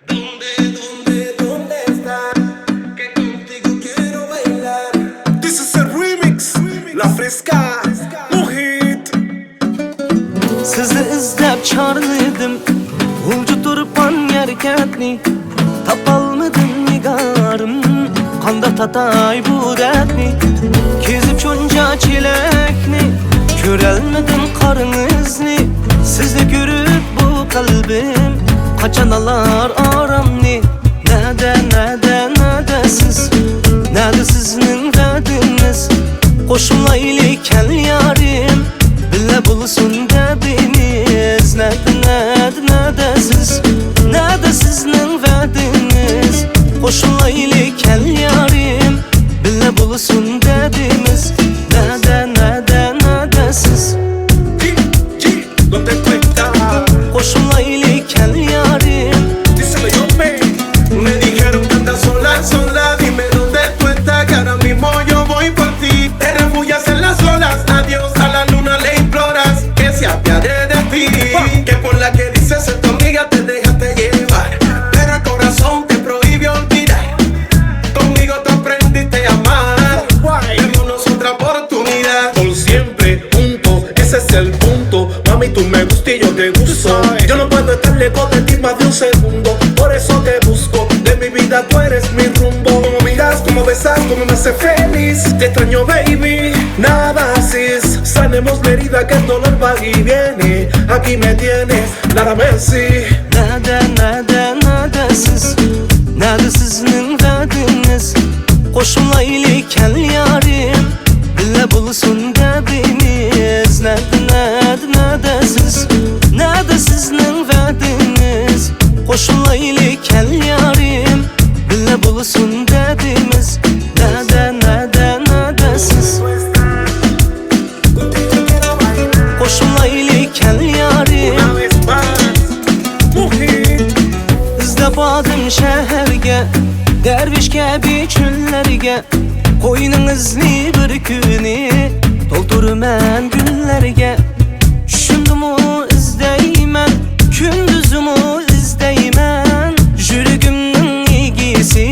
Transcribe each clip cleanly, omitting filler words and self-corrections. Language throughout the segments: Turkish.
¿Dónde estás? Que contigo quiero bailar. This is a remix. La Fresca, Muhit. Sizni izlab chorladim, g'ulji turpan harakatni topolmadim nigorim, qanday tatay bu dardni, kezib cho'nja chelakni, ko'rolmadim qoringizni, sizni ko'rib bu qalbim qachon olar oromni. Nada siz, nada sizning dardingiz, qo'shilmaylik kal yarim, billa bo'lsin dardingiz. Nada siz, nada sizning dardingiz, qo'shilmaylik kal yarim, billa bo'lsin dardingiz. Nada siz, ¿Dónde tú estás? qo'shilmaylik kal yarim. Díselo yo, me dijeron que andas sola, dime dónde tú estás, que ahora mismo yo voy por ti. Te refugias en las olas, adiós a la luna le imploras que se apiade de ti. Que por la que dices ser tu amiga te dejaste llevar, pero el corazón te prohíbe olvidar. Conmigo te aprendiste a amar, démonos otra oportunidad. Por siempre juntos, ese es el punto. Mami, tú me gustas y yo te gusto. Yo no puedo estar lejos de ti más de un segundo, por eso te busco. De mi vida tú eres mi rumbo. Como miras, como besas, como me hace feliz. Te extraño, baby, nada así. Sanemos la herida que el dolor va y viene. Aquí me tienes, nada me sí. Nada siz, nada sizning dardingiz, qo'shilmaylik kal yarim, billa bo'lsin dardingiz. Nada siz, nada sizning dardingiz, qo'shilmaylik kal yarim, billa bo'lsin dardimiz. Nada siz, qo'shilmaylik kal yarim. Una vez más, mujer. İzlab oldim shaharga, darvish kabi cho'llarga, qo'yningizni bir kuni to'ldirman gullarga. Tushundimu izdayman, kunduzimu izdayman, yuragimning egisi,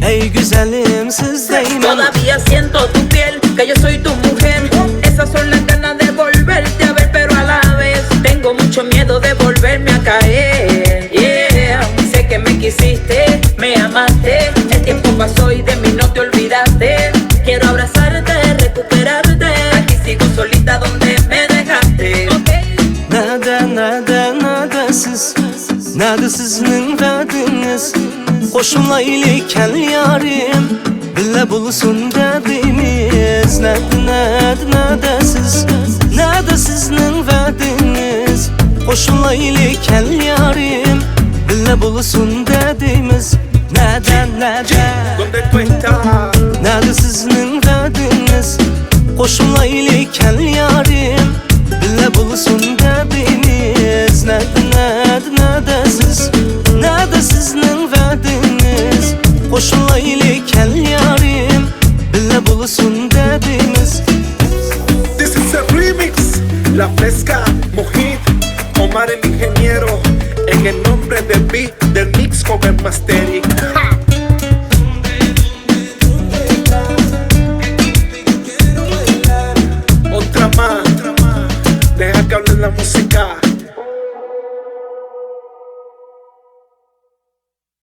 ey güzelim sizdayman. Todavía siento tu piel, que yo soy tu mujer. Esas son las ganas de volverte a ver, pero a la vez tengo mucho miedo de volverme a caer. Yeah, sé que me quisiste, me amaste, el tiempo pasó y de mí no te olvidaste. Quiero abrazarte, recuperarte. Aquí sigo solita donde me dejaste. Nada siz, nada sizning dardingiz, qo'shilmaylik kal yarim, billa bo'lsin dardingiz. Nada siz, nada sizning dardingiz, qo'shilmaylik kal yarim, billa bo'lsin dardimiz. ¿Dónde tú estás? Nada sizning dardingiz, qo'shilmaylik kal yarim, billa bo'lsin dardimiz. Nada siz, nada sizning dardingiz, qo'shilmaylik kal yarim, billa bo'lsin dardimiz. This is a remix. La Fresca, Muhit, Omar el ingeniero. En el nombre de beat del mix con el master.